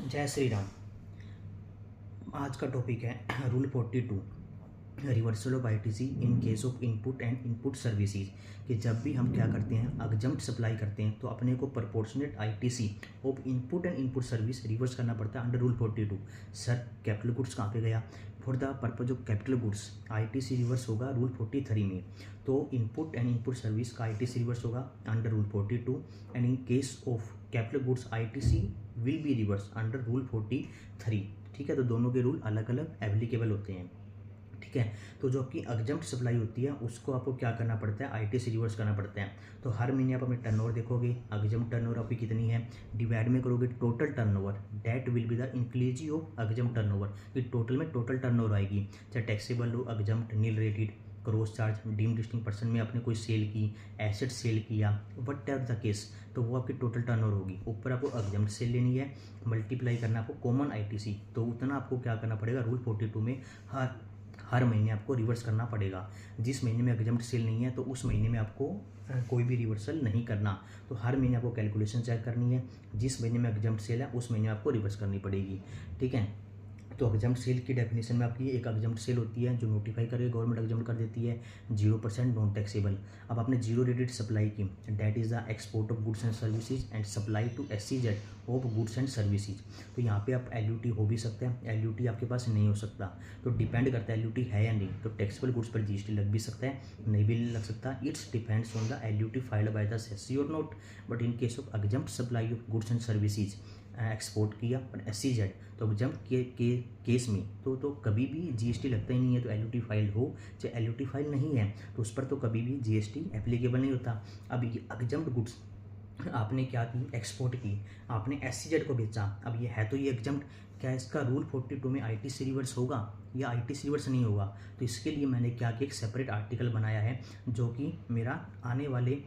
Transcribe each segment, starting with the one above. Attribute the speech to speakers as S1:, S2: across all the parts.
S1: जय श्री राम। आज का टॉपिक है rule 42, reversal of ITC in case of input and input services. कि जब भी हम क्या करते हैं, अगजम्प्ट सप्लाई करते हैं, तो अपने को proportionate ITC of input and input service reverse करना पड़ता है under rule 42। Sir capital goods कहाँ पे गया? For the purpose of capital goods ITC reverse होगा रूल 43 में। तो इनपुट एंड इनपुट सर्विस का आईटीसी रिवर्स होगा under rule 42 and in case of capital goods ITC will be reverse under rule 43। ठीक है, तो दोनों के रूल अलग अलग एप्लीकेबल होते हैं। ठीक है, तो जो आपकी एग्जम्प्ट सप्लाई होती है उसको आपको क्या करना पड़ता है, आईटीसी रिवर्स करना पड़ता है। तो हर महीने आप अपने टर्नओवर देखोगे, एग्जम्प्ट टर्नओवर आपकी कितनी है, डिवाइड में करोगे total turnover, that will be the inclusive of exempt turnover. कि टोटल में टोटल टर्नओवर आएगी, चाहे टैक्सेबल हो, exempt, nil rated, cross charge, deem distinct person में आपने कोई सेल की, एसेट सेल किया, वट एवर द केस, तो वो आपकी टोटल टर्नओवर होगी। ऊपर आपको एग्जम्प्ट सेल लेनी है, मल्टीप्लाई करना आपको कॉमन आईटीसी, तो उतना आपको क्या करना पड़ेगा, रूल 42 में हर महीने आपको रिवर्स करना पड़ेगा। जिस महीने में एग्जम्प्ट सेल नहीं है तो उस महीने में आपको कोई भी रिवर्सल नहीं करना। तो हर महीने आपको कैलकुलेशन चेक करनी है, जिस महीने में एग्जम्प्ट सेल है उस महीने आपको रिवर्स करनी पड़ेगी। ठीक है, तो एग्जम्प्ट सेल की डेफिनेशन में आपकी एक एग्जम्प्ट सेल होती है जो नोटिफाई करके गवर्नमेंट एग्जम्प्ट कर देती है 0% नॉन टैक्सेबल। अब आपने जीरो रेटेड सप्लाई की, that is the export of goods and services and supply to SEZ of goods and services. तो यहाँ पे आप LUT हो भी सकते हैं, LUT आपके पास नहीं हो सकता, तो डिपेंड करता है LUT है या नहीं। तो टैक्सेबल गुड्स पर GST लग भी सकता है, नहीं भी लग सकता, it's depends on the LUT filed by the सेसी और not. But in case of exempt supply of goods and services export किया और SEZ, तो एग्जम्प्ट के केस में तो कभी भी GST लगता ही नहीं है। तो LUT फाइल हो चाहे LUT फाइल नहीं है तो उस पर तो कभी भी GST एप्लीकेबल नहीं होता। अब ये एग्जम्प्ट गुड्स आपने क्या की, एक्सपोर्ट की, आपने SEZ को बेचा, अब ये है तो ये एग्जम्प्ट, क्या इसका रूल 42 में आईटीसी रिवर्स होगा या आईटीसी रिवर्स नहीं होगा? तो इसके लिए मैंने क्या किया, एक सेपरेट आर्टिकल बनाया है जो कि मेरा आने वाले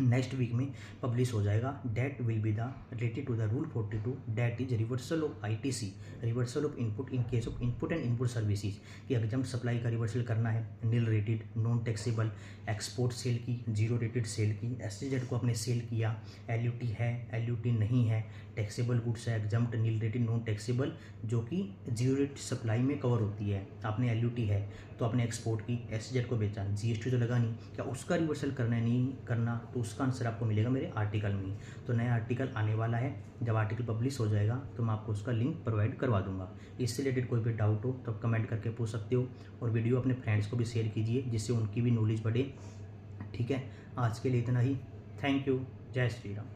S1: नेक्स्ट वीक में पब्लिश हो जाएगा। That will be the related to the rule 42, that is reversal of ITC, reversal of input in case of input and input services. कि एग्जम्प्ट सप्लाई का रिवर्सल करना है, nil rated, non taxable, export sale की, zero rated sale की, SEZ को आपने cell किया, LUT है, LUT नहीं है, टैक्सेबल गुड्स है, exempt, nil rated, non taxable, जो कि जीरो रेट सप्लाई में कवर होती है, आपने LUT है तो आपने एक्सपोर्ट की, SEZ को बेचा, GST तो लगा नहीं, क्या उसका रिवर्सल करना है, नहीं करना? तो उसका आंसर आपको मिलेगा मेरे आर्टिकल में। तो नया आर्टिकल आने वाला है, जब आर्टिकल पब्लिश हो जाएगा तो मैं आपको उसका लिंक प्रोवाइड करवा दूंगा। इससे रिलेटेड कोई भी डाउट हो तो आप कमेंट करके पूछ सकते हो, और वीडियो अपने फ्रेंड्स को भी शेयर कीजिए जिससे उनकी भी नॉलेज बढ़े। ठीक है, आज के लिए इतना ही। Thank you. जय श्री राम।